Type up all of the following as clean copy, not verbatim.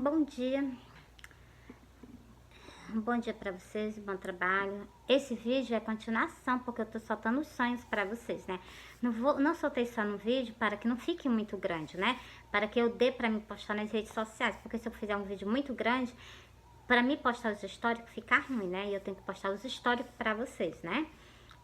bom dia. Um bom dia para vocês, bom trabalho. Esse vídeo é continuação, porque eu tô soltando os sonhos para vocês, né? Não soltei só no vídeo para que não fique muito grande, né? Para que eu dê para me postar nas redes sociais, porque se eu fizer um vídeo muito grande, para mim postar os históricos fica ruim, né? E eu tenho que postar os históricos para vocês, né?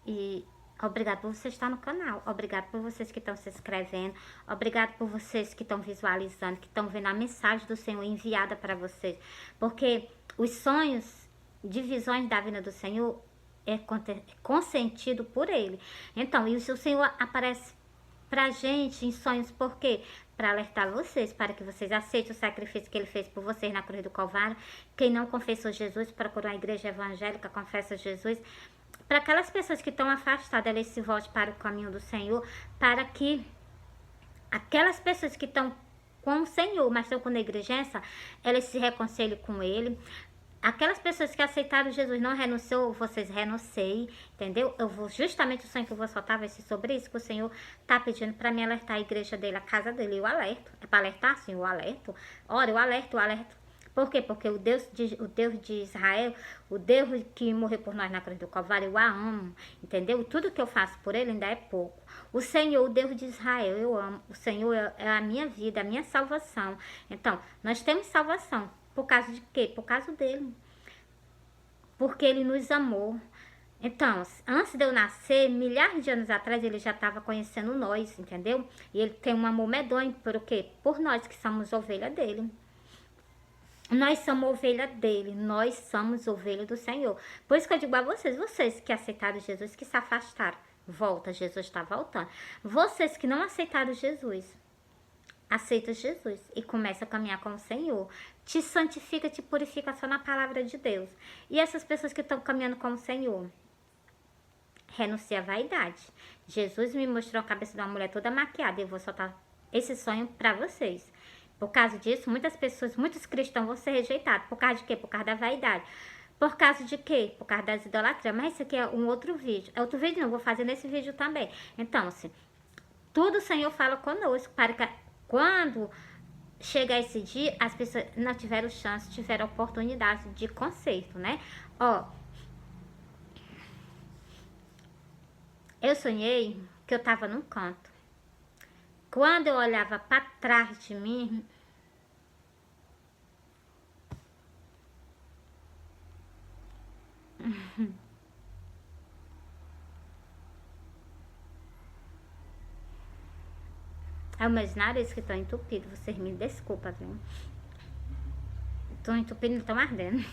E obrigado por você estar no canal, obrigado por vocês que estão se inscrevendo, obrigado por vocês que estão visualizando, que estão vendo a mensagem do Senhor enviada para vocês, porque os sonhos de visões da vinda do Senhor é consentido por Ele. Então, e o Senhor aparece pra gente em sonhos, por quê? Para alertar vocês, para que vocês aceitem o sacrifício que Ele fez por vocês na cruz do Calvário. Quem não confessou Jesus, procurou a igreja evangélica, confessa Jesus. Para aquelas pessoas que estão afastadas, elas se voltem para o caminho do Senhor, para que aquelas pessoas que estão com o Senhor, mas estão com negligência, elas se reconciliem com Ele. Aquelas pessoas que aceitaram Jesus não renunciou, vocês renunciem, entendeu? Eu vou, justamente o sonho que eu vou soltar vai ser sobre isso, que o Senhor tá pedindo para mim alertar a igreja dele, a casa dele, eu alerto. É para alertar, sim, eu alerto. Ora, eu alerto. Por quê? Porque o Deus de Israel, o Deus que morreu por nós na cruz do Calvário, eu a amo, entendeu? Tudo que eu faço por ele ainda é pouco. O Senhor, o Deus de Israel, eu amo. O Senhor é a minha vida, a minha salvação. Então, nós temos salvação. Por causa de quê? Por causa dele. Porque ele nos amou. Então, antes de eu nascer, milhares de anos atrás, ele já estava conhecendo nós, entendeu? E ele tem um amor medonho por o quê? Por nós que somos ovelha dele. Nós somos ovelha dele, nós somos ovelha do Senhor. Por isso que eu digo a vocês, vocês que aceitaram Jesus, que se afastaram, volta, Jesus está voltando. Vocês que não aceitaram Jesus, aceita Jesus e começa a caminhar com o Senhor. Te santifica, te purifica só na palavra de Deus. E essas pessoas que estão caminhando com o Senhor, renuncia à vaidade. Jesus me mostrou a cabeça de uma mulher toda maquiada e eu vou soltar esse sonho para vocês. Por causa disso, muitas pessoas, muitos cristãos vão ser rejeitados. Por causa de quê? Por causa da vaidade. Por causa de quê? Por causa das idolatrias. Mas isso aqui é um outro vídeo. É outro vídeo não, vou fazer nesse vídeo também. Então, assim, tudo o Senhor fala conosco para que quando chegar esse dia, as pessoas não tiveram chance, tiveram oportunidade de conserto, né? Ó, eu sonhei que eu tava num canto. Quando eu olhava para trás de mim, é os meus narizes que estão entupidos, vocês me desculpem, viu? Estão entupidos e estão ardendo.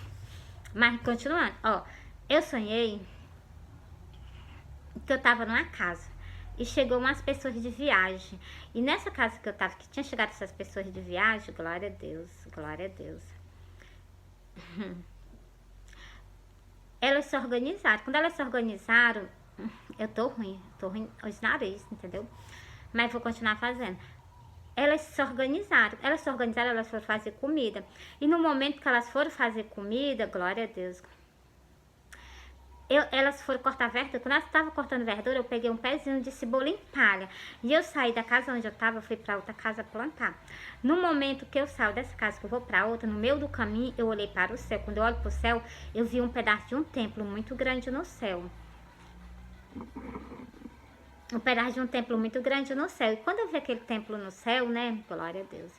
Mas continuando, ó, eu sonhei que eu tava numa casa e chegou umas pessoas de viagem. E nessa casa que eu tava, que tinha chegado essas pessoas de viagem, glória a Deus, glória a Deus. Elas se organizaram. Quando elas se organizaram, eu tô ruim os narizes, entendeu? Mas vou continuar fazendo. Elas se organizaram, elas foram fazer comida. E no momento que elas foram fazer comida, glória a Deus, elas foram cortar verdura. Quando elas estavam cortando verdura, eu peguei um pezinho de cebola em palha. E eu saí da casa onde eu estava, fui para outra casa plantar. No momento que eu saio dessa casa, que eu vou para outra, no meio do caminho, eu olhei para o céu. Quando eu olho para o céu, eu vi um pedaço de um templo muito grande no céu. Um pedaço de um templo muito grande no céu. E quando eu vi aquele templo no céu, né? Glória a Deus.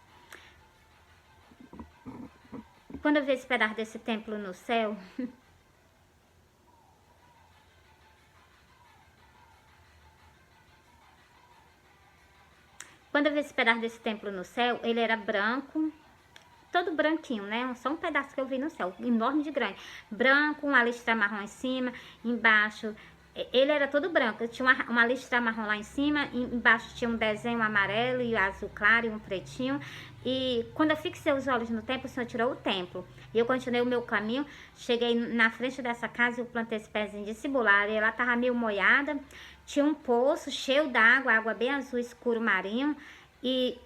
Quando eu vi esse pedaço desse templo no céu... Quando eu vi esse pedaço desse templo no céu, ele era branco, todo branquinho, né? Só um pedaço que eu vi no céu, enorme de grande. Branco, uma listra marrom em cima, embaixo... Ele era todo branco, tinha uma listra marrom lá em cima, embaixo tinha um desenho amarelo e azul claro e um pretinho. E quando eu fixei os olhos no templo, o Senhor tirou o templo. E eu continuei o meu caminho, cheguei na frente dessa casa e eu plantei esse pezinho de cebola. E ela tava meio molhada, tinha um poço cheio d'água, água bem azul escuro marinho. E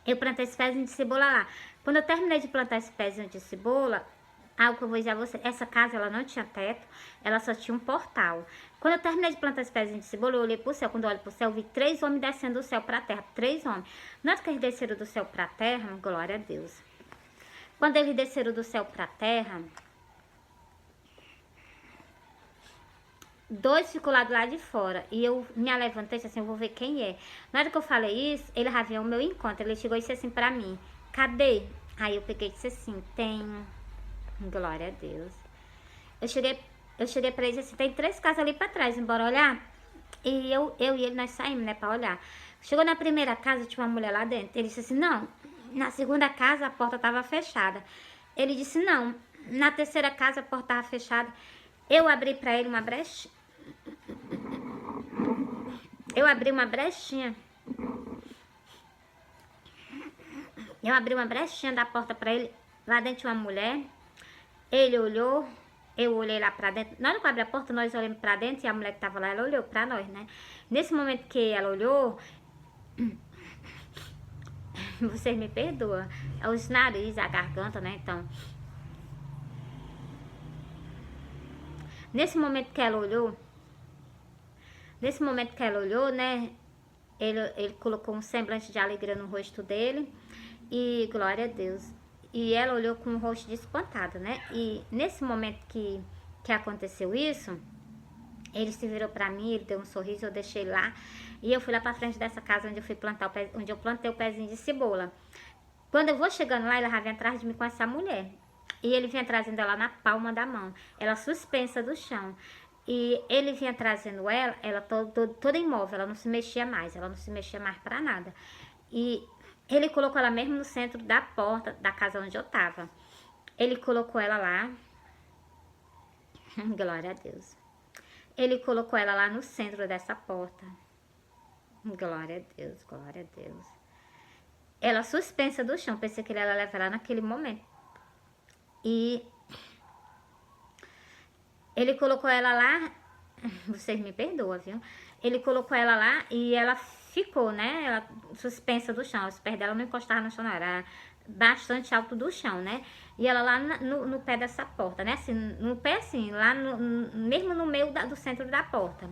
eu plantei esse pezinho de cebola lá. Quando eu terminei de plantar esse pezinho de cebola, Algo que eu vou dizer a você, essa casa ela não tinha teto, ela só tinha um portal. Quando eu terminei de plantar esse pezinho de cebola, eu olhei pro céu. Quando eu olho pro céu, eu vi 3 homens descendo do céu pra terra. 3 homens. Na hora que eles desceram do céu pra terra, glória a Deus. Quando eles desceram do céu pra terra, 2 ficou lá do lado de fora. E eu me levantei e disse assim, eu vou ver quem é. Na hora que eu falei isso, ele já veio ao meu encontro. Ele chegou e disse assim pra mim, cadê? Aí eu peguei e disse assim, tenho. Glória a Deus. Eu cheguei pra ele e disse assim, tem 3 casas ali pra trás, embora olhar. E eu e ele, nós saímos, né, pra olhar. Chegou na primeira casa, tinha uma mulher lá dentro. Ele disse assim, não. Na segunda casa, a porta tava fechada. Ele disse, não. Na terceira casa, a porta tava fechada. Eu abri pra ele uma brecha. Eu abri uma brechinha. Eu abri uma brechinha da porta pra ele. Lá dentro tinha uma mulher. Ele olhou. Eu olhei lá pra dentro. Na hora que eu abri a porta, nós olhamos pra dentro. E a mulher que tava lá, ela olhou pra nós, né? Nesse momento que ela olhou... Vocês me perdoam. É os narizes, a garganta, né? Então... Nesse momento que ela olhou... né? Ele colocou um semblante de alegria no rosto dele. E glória a Deus. E ela olhou com o rosto de espantada, né? E nesse momento que aconteceu isso, ele se virou pra mim, ele deu um sorriso, eu deixei lá. E eu fui lá pra frente dessa casa onde eu fui plantar onde eu plantei o pezinho de cebola. Quando eu vou chegando lá, ele já vem atrás de mim com essa mulher. E ele vinha trazendo ela na palma da mão. Ela suspensa do chão. E ele vinha trazendo ela toda imóvel, ela não se mexia mais pra nada. E ele colocou ela mesmo no centro da porta da casa onde eu tava. Ele colocou ela lá. Glória a Deus. Ele colocou ela lá no centro dessa porta. Glória a Deus, glória a Deus. Ela suspensa do chão. Pensei que ele ia levar ela naquele momento. E ele colocou ela lá. Vocês me perdoam, viu? Ele colocou ela lá e ela ficou, né? Ela suspensa do chão. Os pés dela não encostavam no chão, não. Era bastante alto do chão, né? E ela lá no pé dessa porta, né? Assim, no pé assim, lá mesmo no meio do centro da porta.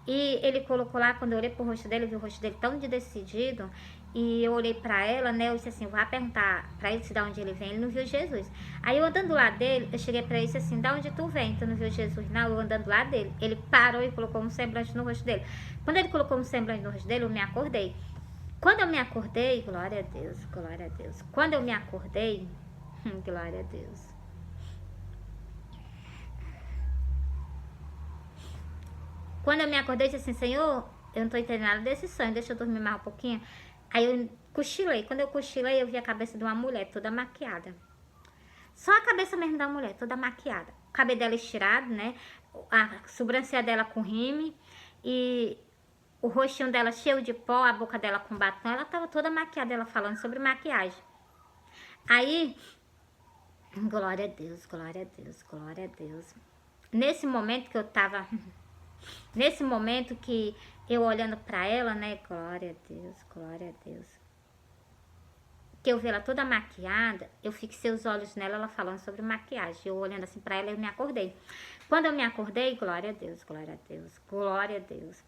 E ele colocou lá, quando eu olhei pro rosto dele, eu vi o rosto dele tão de decidido. E eu olhei pra ela, né? Eu disse assim, vou perguntar pra ele se de onde ele vem. Ele não viu Jesus. Aí eu andando lá dele, eu cheguei pra ele e disse assim, da onde tu vem? Tu não viu Jesus? Não, eu andando lá dele. Ele parou e colocou um semblante no rosto dele. Quando ele colocou um semblante no rosto dele, eu me acordei. Quando eu me acordei, glória a Deus, glória a Deus. Quando eu me acordei, glória a Deus. Quando eu me acordei, eu disse assim, Senhor, eu não tô entendendo nada desse sonho, deixa eu dormir mais um pouquinho. Aí eu cochilei. Quando eu cochilei, eu vi a cabeça de uma mulher toda maquiada. Só a cabeça mesmo da mulher, toda maquiada. O cabelo dela estirado, né? A sobrancelha dela com rime. E o rostinho dela cheio de pó, a boca dela com batom. Ela tava toda maquiada, ela falando sobre maquiagem. Aí, glória a Deus, glória a Deus, glória a Deus. Nesse momento que eu tava... Nesse momento que eu olhando pra ela, né? Glória a Deus, glória a Deus. Que eu vi ela toda maquiada, eu fixei os olhos nela, ela falando sobre maquiagem. Eu olhando assim pra ela, eu me acordei. Quando eu me acordei, glória a Deus, glória a Deus, glória a Deus.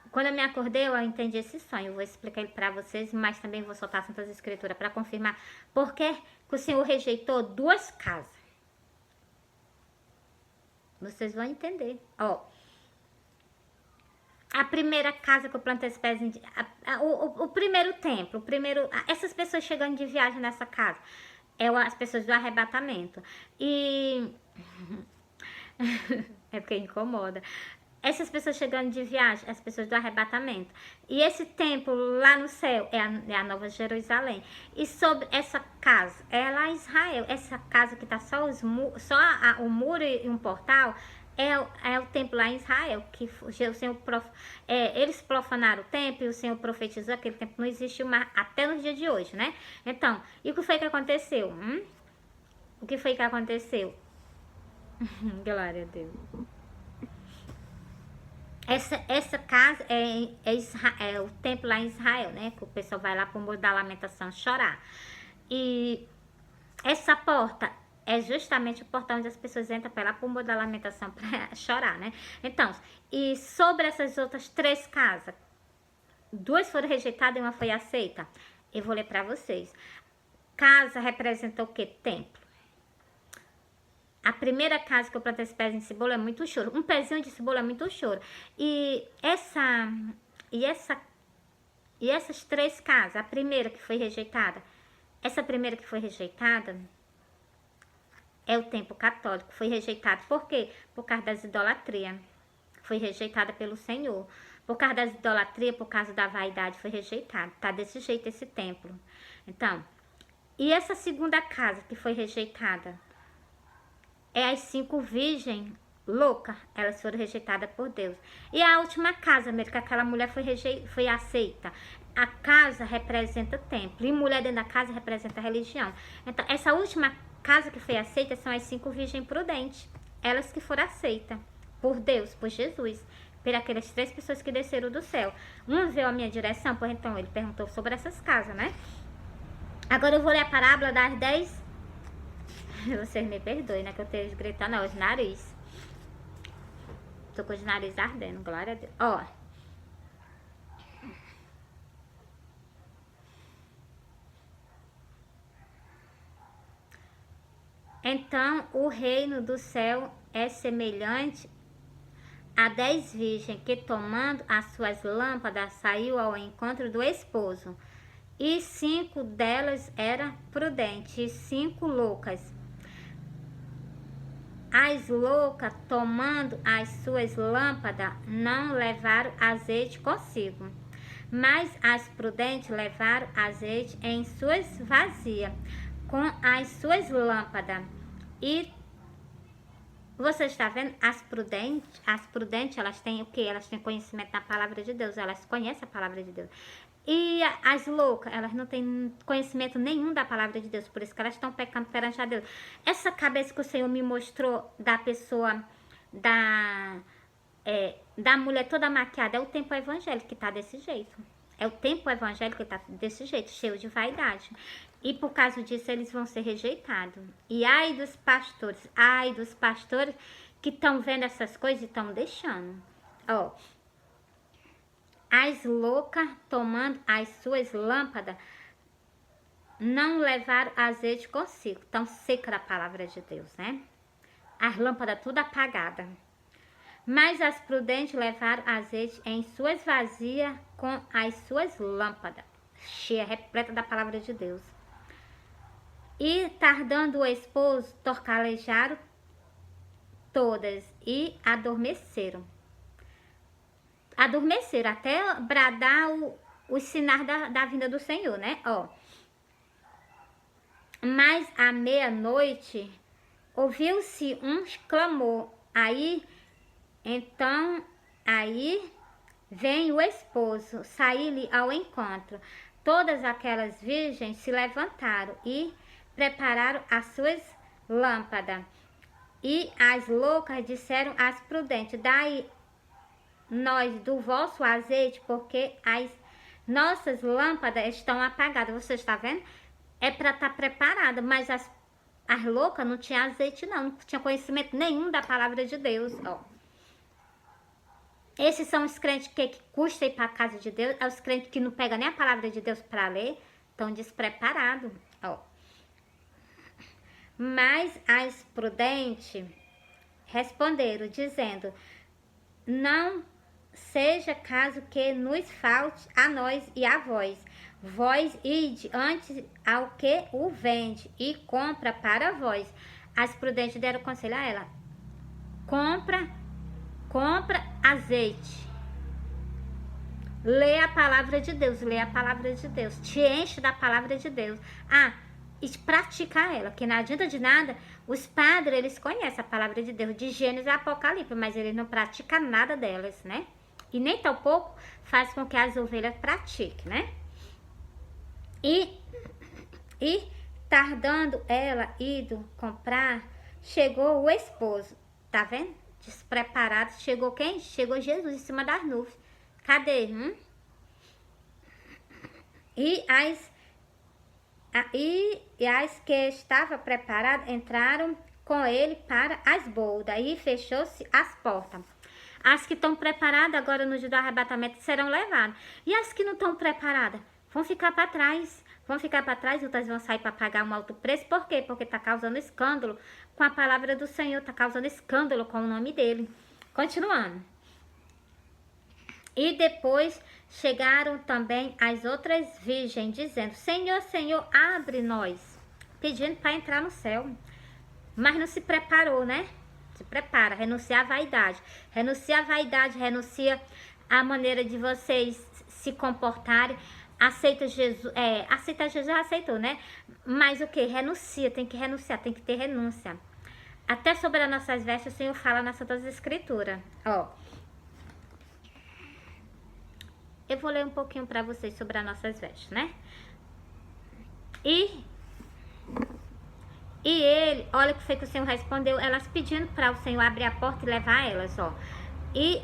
Quando eu me acordei, eu entendi esse sonho. Eu vou explicar ele pra vocês, mas também vou soltar as Santas Escrituras pra confirmar por que o Senhor rejeitou 2 casas. Vocês vão entender. Ó. A primeira casa que eu plantei esse pezinho, o primeiro templo, essas pessoas chegando de viagem nessa casa, as pessoas do arrebatamento. E é porque incomoda. Essas pessoas chegando de viagem, as pessoas do arrebatamento. E esse templo lá no céu é a Nova Jerusalém. E sobre essa casa, é lá em Israel, essa casa que tá só o muro e um portal, é o templo lá em Israel, que o Senhor eles profanaram o templo e o Senhor profetizou que aquele templo não existiu mais até nos dias de hoje, né? Então, e o que foi que aconteceu? O que foi que aconteceu? Glória a Deus. Essa casa é o templo lá em Israel, né? Que o pessoal vai lá pro Muro da Lamentação chorar. E essa porta é justamente o portão onde as pessoas entram pela pomba da lamentação para chorar, né? Então, e sobre essas outras 3 casas, 2 foram rejeitadas e uma foi aceita. Eu vou ler para vocês. Casa representa o quê? Templo. A primeira casa que eu plantei esse pezinho de cebola é muito choro. Um pezinho de cebola é muito choro. E essas 3 casas, a primeira que foi rejeitada, essa primeira que foi rejeitada é o templo católico. Foi rejeitado por quê? Por causa das idolatrias. Foi rejeitada pelo Senhor. Por causa das idolatrias, por causa da vaidade, foi rejeitado. Tá desse jeito esse templo. Então, e essa segunda casa que foi rejeitada é as 5 virgens loucas. Elas foram rejeitadas por Deus. E a última casa, mesmo que aquela mulher foi aceita. A casa representa templo. E mulher dentro da casa representa religião. Então, essa última casa que foi aceita são as 5 virgens prudentes. Elas que foram aceitas por Deus, por Jesus. Por aquelas 3 pessoas que desceram do céu. Um veio a minha direção, pois então ele perguntou sobre essas casas, né? Agora eu vou ler a parábola das 10. Vocês me perdoem, né? Que eu esteja gritando aos nariz. Tô com os nariz ardendo, glória a Deus. Ó. Então, o reino do céu é semelhante a 10 virgens que, tomando as suas lâmpadas, saiu ao encontro do esposo. E 5 delas eram prudentes, e 5 loucas. As loucas, tomando as suas lâmpadas, não levaram azeite consigo, mas as prudentes levaram azeite em suas vasilhas, com as suas lâmpadas. E você está vendo? As prudentes, elas têm o quê? Elas têm conhecimento da palavra de Deus, elas conhecem a palavra de Deus. E as loucas, elas não têm conhecimento nenhum da palavra de Deus, por isso que elas estão pecando perante a Deus. Essa cabeça que o Senhor me mostrou da pessoa, da mulher toda maquiada, é o tempo evangélico que tá desse jeito. É o tempo evangélico que tá desse jeito, cheio de vaidade. E por causa disso eles vão ser rejeitados. E ai dos pastores que estão vendo essas coisas e estão deixando. Ó. As loucas, tomando as suas lâmpadas, não levaram azeite consigo. Tão seca da palavra de Deus, né? As lâmpadas tudo apagadas. Mas as prudentes levaram azeite em suas vasilhas com as suas lâmpadas, cheia, repleta da palavra de Deus. E tardando o esposo, torcalejaram todas e adormeceram. Até bradar os sinais da vinda do Senhor, né? Ó. Mas à meia-noite ouviu-se um clamor. Aí vem o esposo, sair-lhe ao encontro. Todas aquelas virgens se levantaram e prepararam as suas lâmpadas. E as loucas disseram às prudentes: dai nós do vosso azeite, porque as nossas lâmpadas estão apagadas. Você está vendo? É para estar preparada, mas as loucas não tinham azeite não tinha conhecimento nenhum da palavra de Deus, ó. Esses são os crentes que custam ir para a casa de Deus, é os crentes que não pegam nem a palavra de Deus para ler, estão despreparados, ó. Mas as prudentes responderam, dizendo: não seja caso que nos falte a nós e a vós. Vós ide antes ao que o vende e compra para vós. As prudentes deram conselho a ela: compra azeite. Lê a palavra de Deus, te enche da palavra de Deus. E praticar ela, que não adianta de nada. Os padres, eles conhecem a palavra de Deus, de Gênesis a Apocalipse, mas eles não praticam nada delas, né? E nem tão pouco faz com que as ovelhas pratiquem, né? E tardando ela ido comprar, chegou o esposo, tá vendo? Despreparado, chegou quem? Chegou Jesus em cima das nuvens. Cadê? E E as que estavam preparadas entraram com ele para as bodas, e fechou-se as portas. As que estão preparadas agora no dia do arrebatamento serão levadas. E as que não estão preparadas vão ficar para trás. Vão ficar para trás, outras vão sair para pagar um alto preço. Por quê? Porque está causando escândalo com a palavra do Senhor, está causando escândalo com o nome dele. Continuando. E depois chegaram também as outras virgens, dizendo: Senhor, Senhor, abre-nós, pedindo para entrar no céu. Mas não se preparou, né? Se prepara, renuncia à vaidade. Renuncia à vaidade, renuncia à maneira de vocês se comportarem. Aceita Jesus, aceitar Jesus já aceitou, né? Mas o que? Renuncia, tem que renunciar, tem que ter renúncia. Até sobre as nossas vestes o Senhor fala nas Santas Escrituras. Ó. Eu vou ler um pouquinho para vocês sobre as nossas vestes, né? E ele, olha o que foi que o Senhor respondeu, elas pedindo para o Senhor abrir a porta e levar elas, ó. E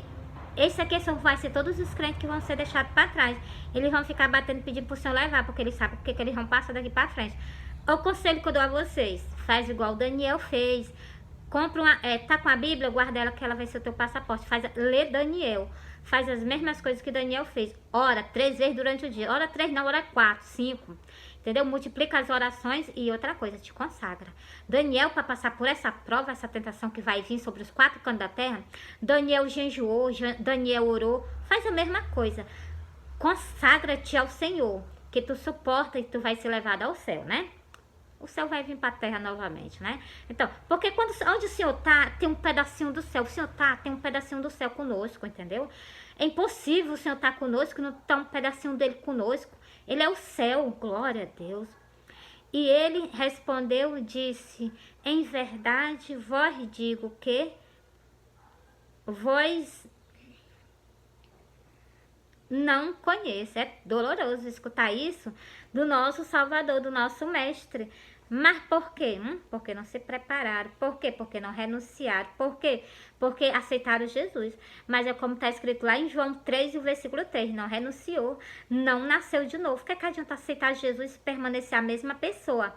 esse aqui vai ser todos os crentes que vão ser deixados para trás. Eles vão ficar batendo, pedindo para o Senhor levar, porque eles sabem porque que eles vão passar daqui para frente. O conselho que eu dou a vocês, faz igual o Daniel fez. Compra uma, tá com a Bíblia, guarda ela que ela vai ser o teu passaporte. Lê Daniel. Faz as mesmas coisas que Daniel fez. Ora 3 vezes durante o dia. Ora 3 não, ora 4, 5. Entendeu? Multiplica as orações e outra coisa, te consagra. Daniel, para passar por essa prova, essa tentação que vai vir sobre os 4 cantos da terra, Daniel jejuou, Daniel orou. Faz a mesma coisa. Consagra-te ao Senhor, que tu suporta e tu vai ser levado ao céu, né? O céu vai vir para a terra novamente, né? Então, porque onde o Senhor tá, tem um pedacinho do céu. O Senhor tá, tem um pedacinho do céu conosco, entendeu? É impossível o Senhor estar conosco e não estar um pedacinho dele conosco. Ele é o céu, glória a Deus. E ele respondeu e disse: em verdade vós digo que vós não conhece. É doloroso escutar isso do nosso Salvador, do nosso Mestre. Mas por quê? Porque não se prepararam. Por quê? Porque não renunciaram. Por quê? Porque aceitaram Jesus. Mas é como está escrito lá em João 3, o versículo 3. Não renunciou, não nasceu de novo. O que adianta aceitar Jesus e permanecer a mesma pessoa?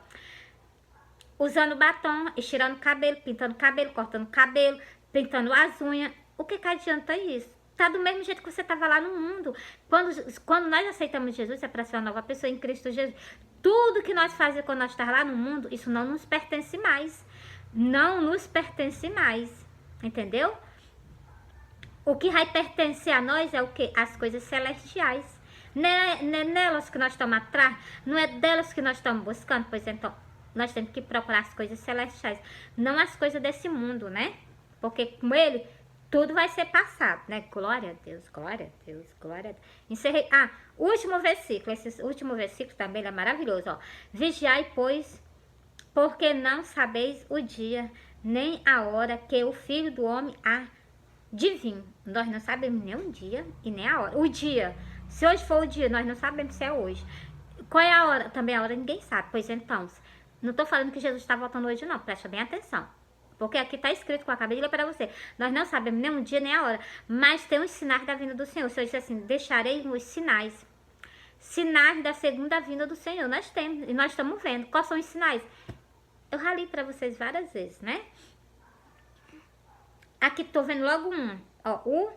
Usando batom, estirando cabelo, pintando cabelo, cortando cabelo, pintando as unhas. O que adianta isso? Tá do mesmo jeito que você estava lá no mundo. Quando nós aceitamos Jesus, é para ser uma nova pessoa em Cristo Jesus. Tudo que nós fazemos quando nós estamos lá no mundo, isso não nos pertence mais. Não nos pertence mais. Entendeu? O que vai pertencer a nós é o quê? As coisas celestiais. Não é nelas que nós estamos atrás, não é delas que nós estamos buscando. Pois então, nós temos que procurar as coisas celestiais, não as coisas desse mundo, né? Porque com ele, tudo vai ser passado, né? Glória a Deus, glória a Deus, glória a Deus. Encerrei. Último versículo. Esse último versículo também é maravilhoso, ó. Vigiai, pois, porque não sabeis o dia, nem a hora que o Filho do Homem há de vir. Nós não sabemos nem o dia e nem a hora. O dia, se hoje for o dia, nós não sabemos se é hoje. Qual é a hora? Também a hora ninguém sabe. Pois então, não tô falando que Jesus está voltando hoje não, presta bem atenção. Porque aqui está escrito, que eu acabei de ler para você. Nós não sabemos nem o dia nem a hora. Mas tem os sinais da vinda do Senhor. O Senhor disse assim: deixarei os sinais. Sinais da segunda vinda do Senhor. Nós temos. E nós estamos vendo. Quais são os sinais? Eu já li para vocês várias vezes, né? Aqui estou vendo logo um. Ó, o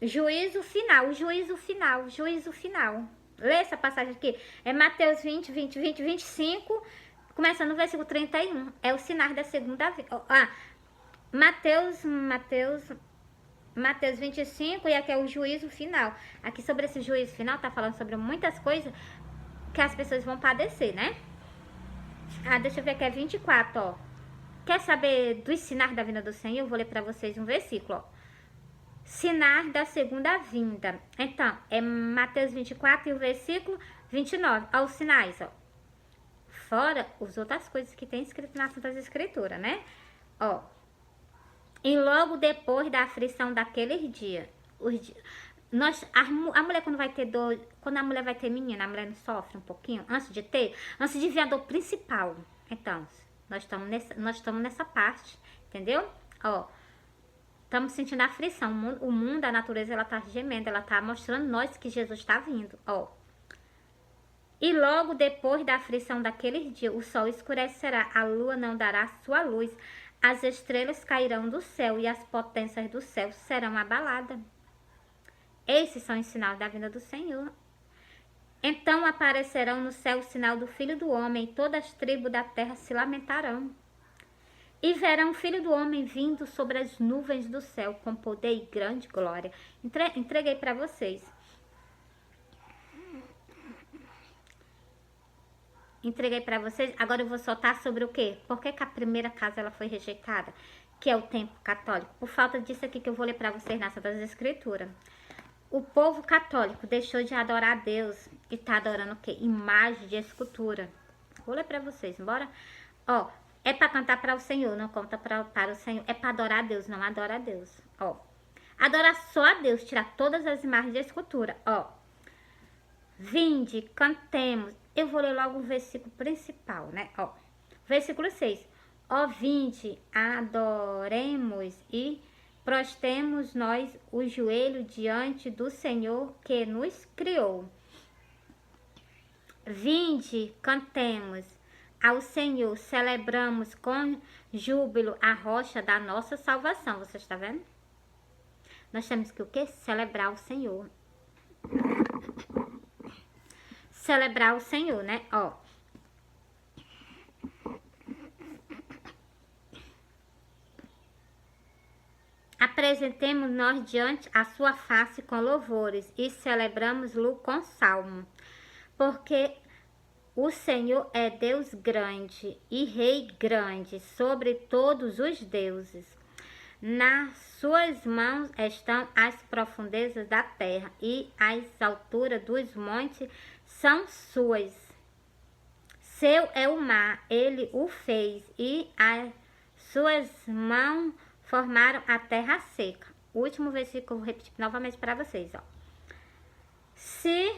juízo final. O juízo final. O juízo final. Lê essa passagem aqui. É Mateus 20, 25... Começando no versículo 31, é o sinal da segunda vinda. Mateus 25, e aqui é o juízo final. Aqui sobre esse juízo final, tá falando sobre muitas coisas que as pessoas vão padecer, né? Deixa eu ver aqui, é 24, ó. Quer saber dos sinais da vinda do Senhor? Eu vou ler pra vocês um versículo, ó. Sinais da segunda vinda. Então, é Mateus 24 e o versículo 29. Ó, os sinais, ó. Fora as outras coisas que tem escrito nas Santas Escrituras, né? Ó. E logo depois da aflição daqueles dias. A mulher quando vai ter dor, quando a mulher vai ter menina, a mulher não sofre um pouquinho antes de vir a dor principal. Então, nós estamos nessa parte, entendeu? Ó. Estamos sentindo a aflição. O mundo, a natureza, ela tá gemendo, ela tá mostrando nós que Jesus está vindo, ó. E logo depois da aflição daqueles dias, o sol escurecerá, a lua não dará sua luz, as estrelas cairão do céu e as potências do céu serão abaladas. Esses são os sinais da vinda do Senhor. Então aparecerão no céu o sinal do Filho do Homem, e todas as tribos da terra se lamentarão. E verão o Filho do Homem vindo sobre as nuvens do céu, com poder e grande glória. Entreguei para vocês. Entreguei para vocês. Agora eu vou soltar sobre o quê? Por que a primeira casa ela foi rejeitada? Que é o templo católico. Por falta disso aqui que eu vou ler para vocês nessa das Escrituras. O povo católico deixou de adorar a Deus e está adorando o quê? Imagem de escultura. Vou ler para vocês, bora? Ó, é para cantar para o Senhor, não conta para o Senhor. É para adorar a Deus, não adora a Deus. Ó, adorar só a Deus, tirar todas as imagens de escultura. Ó, vinde, cantemos. Eu vou ler logo o versículo principal, né? Ó, versículo 6. Ó, vinde, adoremos e prostemos nós o joelho diante do Senhor que nos criou. Vinde, cantemos ao Senhor, celebramos com júbilo a rocha da nossa salvação. Você está vendo? Nós temos que o quê? Celebrar o Senhor. Celebrar o Senhor, né? Ó. Apresentemos nós diante a sua face com louvores e celebramos-lo com salmo. Porque o Senhor é Deus grande e Rei grande sobre todos os deuses. Nas suas mãos estão as profundezas da terra e as alturas dos montes são suas. Seu é o mar, ele o fez e as suas mãos formaram a terra seca. O último versículo eu vou repetir novamente para vocês, ó. Se,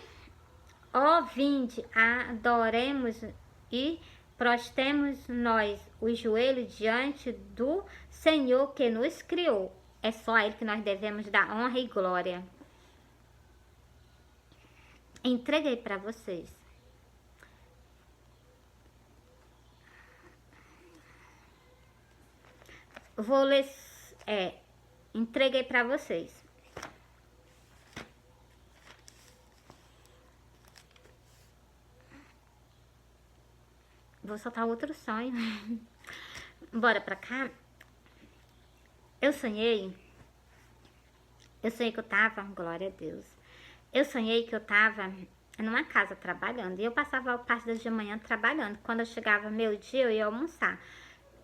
ó, vinde, adoremos e prostemos nós o joelho diante do Senhor que nos criou. É só a Ele que nós devemos dar honra e glória. Entreguei para vocês. Vou ler, entreguei para vocês. Vou soltar outro sonho. Bora pra cá. Eu sonhei que eu tava, glória a Deus. Eu sonhei que eu tava numa casa trabalhando. E eu passava a parte da manhã trabalhando. Quando eu chegava meio-dia, eu ia almoçar.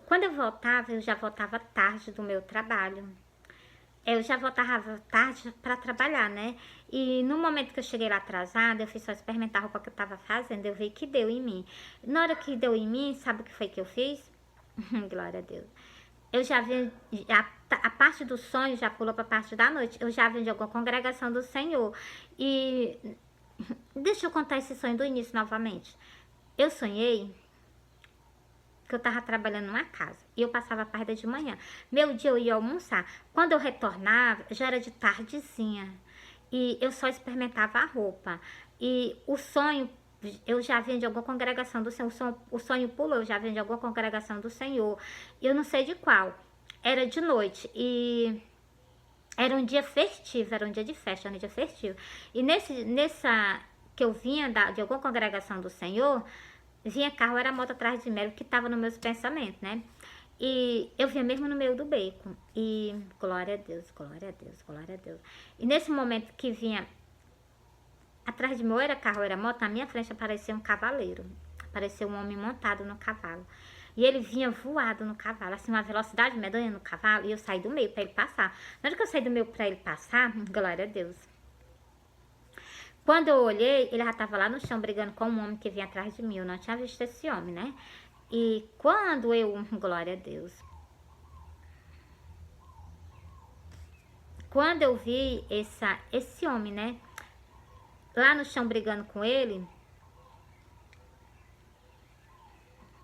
Quando eu voltava, eu já voltava tarde do meu trabalho. Eu já voltava tarde para trabalhar, né? E no momento que eu cheguei lá atrasada, eu fui só experimentar a roupa que eu tava fazendo, eu vi que deu em mim. Na hora que deu em mim, sabe o que foi que eu fiz? Glória a Deus. Eu já vi, a parte do sonho já pulou para a parte da noite. Eu já vim de alguma congregação do Senhor. E deixa eu contar esse sonho do início novamente. Eu sonhei que eu tava trabalhando numa casa e eu passava a parte de manhã. Meu dia eu ia almoçar. Quando eu retornava, já era de tardezinha. E eu só experimentava a roupa. E o sonho, eu já vinha de alguma congregação do Senhor. O sonho pulou, eu já vinha de alguma congregação do Senhor. Eu não sei de qual. Era de noite e era um dia festivo, era um dia de festa, era um dia festivo. E nessa que eu vinha de alguma congregação do Senhor, vinha carro, era moto atrás de mim, que estava nos meus pensamentos, né? E eu vinha mesmo no meio do beco. E glória a Deus, glória a Deus, glória a Deus. E nesse momento que vinha atrás de mim, ou era carro, ou era moto, na minha frente aparecia um cavaleiro. Apareceu um homem montado no cavalo. E ele vinha voado no cavalo, assim, uma velocidade medonha no cavalo. E eu saí do meio para ele passar. Na hora que eu saí do meio para ele passar, glória a Deus. Quando eu olhei, ele já estava lá no chão brigando com um homem que vinha atrás de mim. Eu não tinha visto esse homem, né? E quando eu... Glória a Deus. Quando eu vi esse homem, né? Lá no chão brigando com ele...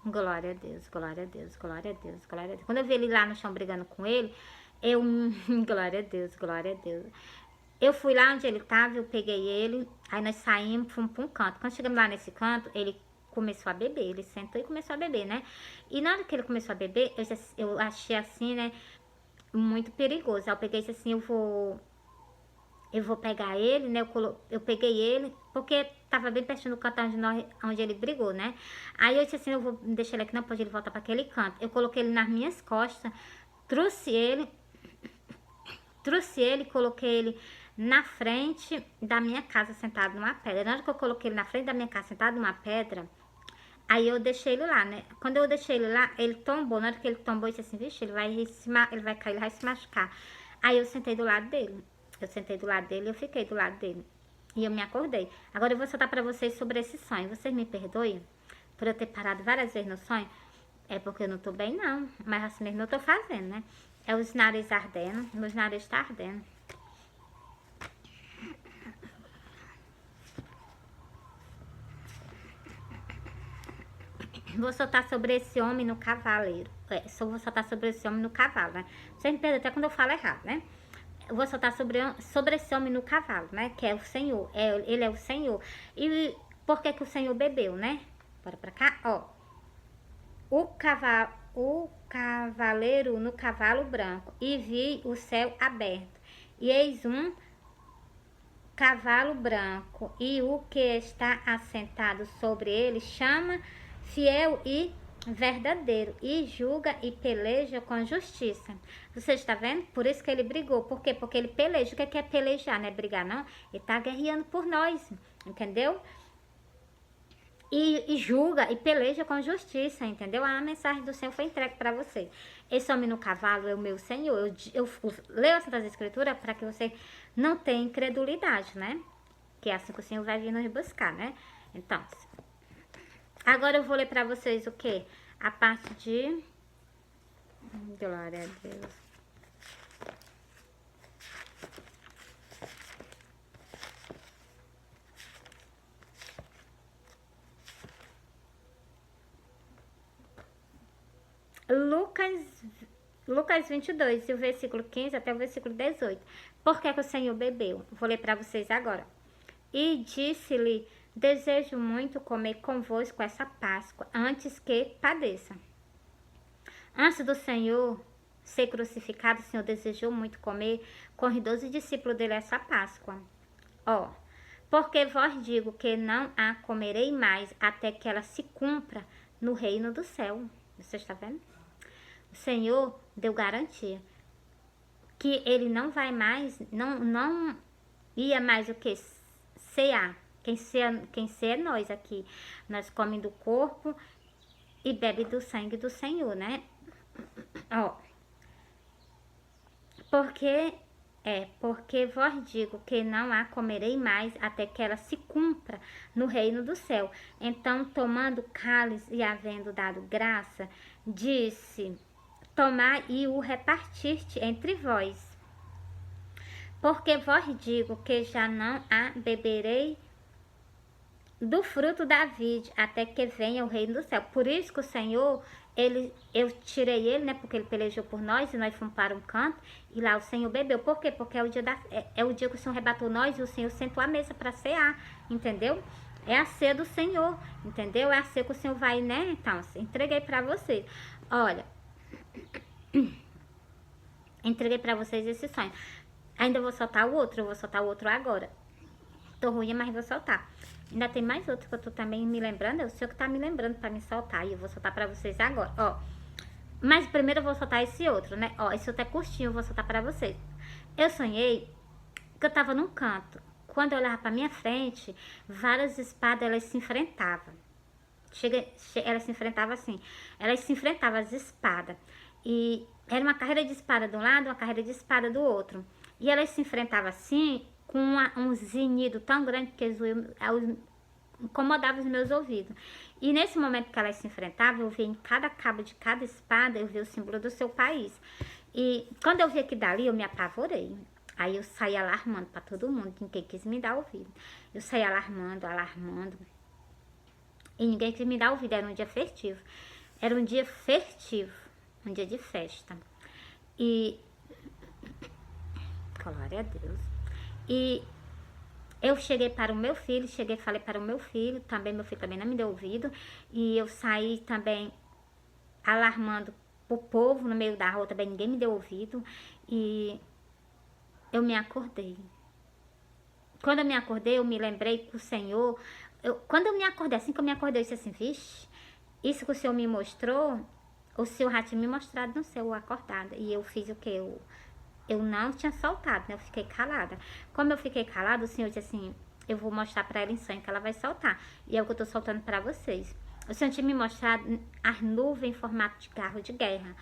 Glória a Deus, glória a Deus, glória a Deus, glória a Deus. Quando eu vi ele lá no chão brigando com ele, eu... Glória a Deus, glória a Deus. Eu fui lá onde ele tava, eu peguei ele, aí nós saímos, fomos pra um canto. Quando chegamos lá nesse canto, ele começou a beber, ele sentou e começou a beber, né? E na hora que ele começou a beber, eu achei assim, né, muito perigoso. Aí eu peguei e disse assim, eu vou pegar ele, né? Eu peguei ele, porque tava bem pertinho do canto onde ele brigou, né? Aí eu disse assim, eu vou deixar ele aqui, não pode ele voltar para aquele canto. Eu coloquei ele nas minhas costas, trouxe ele, coloquei ele na frente da minha casa, sentado numa pedra. Na hora que eu coloquei ele na frente da minha casa, sentado numa pedra, aí eu deixei ele lá, né? Quando eu deixei ele lá, ele tombou. Na hora que ele tombou, eu disse assim, vixe, ele vai cair, ele vai se machucar. Aí eu sentei do lado dele. Eu sentei do lado dele e eu fiquei do lado dele. E eu me acordei. Agora eu vou soltar pra vocês sobre esse sonho. Vocês me perdoem por eu ter parado várias vezes no sonho? É porque eu não tô bem, não. Mas assim mesmo eu tô fazendo, né? É os narizes ardendo. Meus narizes tá ardendo. Vou soltar sobre esse homem no cavaleiro. Só vou soltar sobre esse homem no cavalo, né? Vocês me perdoam até quando eu falo errado, né? Eu vou soltar sobre esse homem no cavalo, né? Que é o Senhor. Ele é o Senhor. E por que que o Senhor bebeu, né? Bora pra cá, ó. O cavaleiro no cavalo branco. E vi o céu aberto. E eis um cavalo branco. E o que está assentado sobre ele chama fiel e verdadeiro, e julga e peleja com justiça. Você está vendo? Por isso que ele brigou. Por quê? Porque ele peleja. O que é pelejar? Não é brigar, não. Ele está guerreando por nós, entendeu? E julga e peleja com justiça, entendeu? A mensagem do Senhor foi entregue para você. Esse homem no cavalo é o meu Senhor. Eu leio as Santas Escrituras para que você não tenha incredulidade, né? Que é assim que o Senhor vai vir nos buscar, né? Então, agora eu vou ler para vocês o quê? A parte de... Glória a Deus. Lucas 22, e o versículo 15 até o versículo 18. Por que que o Senhor bebeu? Vou ler para vocês agora. E disse-lhe, desejo muito comer convosco essa Páscoa, antes que padeça. Antes do Senhor ser crucificado, o Senhor desejou muito comer com os 12 discípulos dele essa Páscoa. Ó, porque vós digo que não a comerei mais até que ela se cumpra no reino do céu. Você está vendo? O Senhor deu garantia que ele não vai mais, não ia mais o que? Cear. Quem ceia é nós aqui. Nós comemos do corpo e bebe do sangue do Senhor, né? Ó. Porque vós digo que não a comerei mais até que ela se cumpra no reino do céu. Então, tomando cálice e havendo dado graça, disse, tomai e o repartiste entre vós. Porque vós digo que já não a beberei do fruto da vide até que venha o reino do céu. Por isso que o Senhor, eu tirei ele, né? Porque ele pelejou por nós e nós fomos para um canto e lá o Senhor bebeu. Por quê? Porque é o dia, o dia que o Senhor arrebatou nós e o Senhor sentou à mesa para cear, entendeu? É a ceia do Senhor, entendeu? É a ceia que o Senhor vai, né? Então, entreguei para vocês. Olha, entreguei para vocês esse sonho. Ainda vou soltar o outro, eu vou soltar o outro agora. Tô ruim, mas vou soltar. Ainda tem mais outro que eu tô também me lembrando. É o Senhor que tá me lembrando pra me soltar. E eu vou soltar pra vocês agora, ó. Mas primeiro eu vou soltar esse outro, né? Ó, esse outro é curtinho, eu vou soltar pra vocês. Eu sonhei que eu tava num canto. Quando eu olhava pra minha frente, várias espadas, elas se enfrentavam. Elas se enfrentavam assim. Elas se enfrentavam, as espadas. E era uma carreira de espada de um lado, uma carreira de espada do outro. E elas se enfrentavam assim, com um zinido tão grande que incomodava os meus ouvidos. E nesse momento que elas se enfrentavam, eu via em cada cabo de cada espada, eu via o símbolo do seu país. E quando eu vi aqui dali, eu me apavorei. Aí eu saí alarmando para todo mundo, ninguém quis me dar ouvido. Eu saí alarmando. E ninguém quis me dar ouvido, era um dia festivo. Era um dia festivo, um dia de festa. E glória a Deus. E eu cheguei para o meu filho, falei para o meu filho também não me deu ouvido. E eu saí também alarmando o povo no meio da rua, também ninguém me deu ouvido. E eu me acordei. Quando eu me acordei, eu me lembrei que o Senhor... quando eu me acordei, assim que eu me acordei, eu disse assim, vixe, isso que o Senhor me mostrou, o Senhor já tinha me mostrado no céu, acordada. E eu fiz o quê? Eu não tinha soltado, né? Eu fiquei calada. Como eu fiquei calada, o Senhor disse assim, eu vou mostrar pra ela em sonho que ela vai soltar. E é o que eu tô soltando pra vocês. O Senhor tinha me mostrado as nuvens em formato de carro de guerra.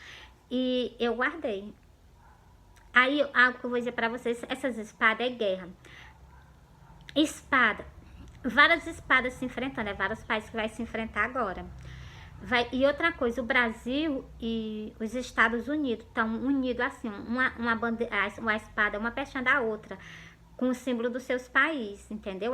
E eu guardei. Aí, algo que eu vou dizer pra vocês, essas espadas é guerra. Espada. Várias espadas se enfrentando, é vários países que vai se enfrentar agora. E outra coisa, o Brasil e os Estados Unidos estão unidos assim, uma espada, uma pertinho da outra, com o símbolo dos seus países, entendeu?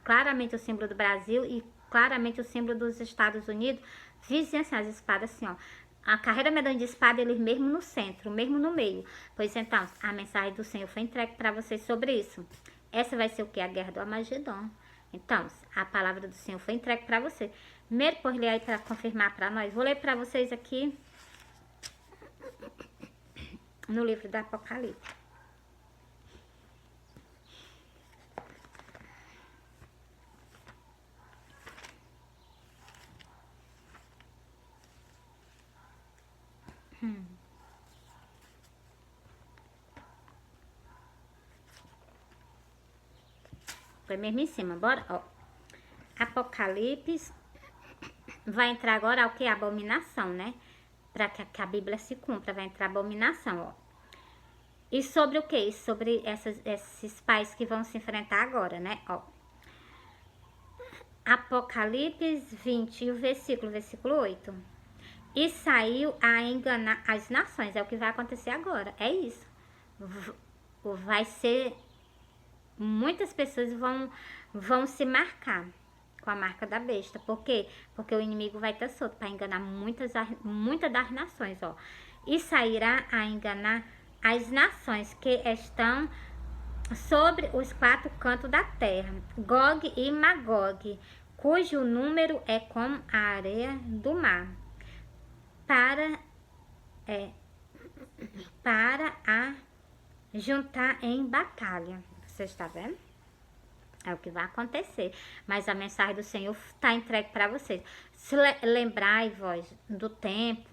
Claramente o símbolo do Brasil e claramente o símbolo dos Estados Unidos, vizinham assim, as espadas assim, ó. A carreira medonha de espada, eles mesmo no centro, mesmo no meio. Pois então, a mensagem do Senhor foi entregue para vocês sobre isso. Essa vai ser o que? A guerra do Armagedon. Então, a palavra do Senhor foi entregue para você. Primeiro, por ler aí para confirmar para nós. Vou ler para vocês aqui no livro do Apocalipse. Foi mesmo em cima, bora? Ó. Apocalipse vai entrar agora o que? Abominação, né? Para que a Bíblia se cumpra, vai entrar abominação, ó. E sobre o que? Sobre esses pais que vão se enfrentar agora, né? Ó. Apocalipse 20, o versículo 8. E saiu a enganar as nações. É o que vai acontecer agora. É isso. Vai ser... Muitas pessoas vão se marcar com a marca da besta. Por quê? Porque o inimigo vai estar solto para enganar muitas das nações, ó. E sairá a enganar as nações que estão sobre os 4 cantos da terra, Gog e Magog, cujo número é como a areia do mar, para a juntar em batalha. Você está vendo? É o que vai acontecer. Mas a mensagem do Senhor está entregue para vocês. Se lembrai, vós, do tempo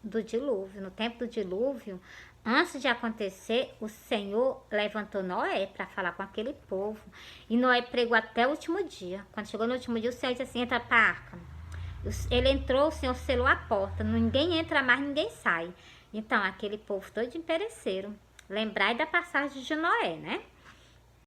do dilúvio. No tempo do dilúvio, antes de acontecer, o Senhor levantou Noé para falar com aquele povo. E Noé pregou até o último dia. Quando chegou no último dia, o Senhor disse assim, entra para a arca. Ele entrou, o Senhor selou a porta. Ninguém entra mais, ninguém sai. Então, aquele povo todo pereceram. Lembrai da passagem de Noé, né?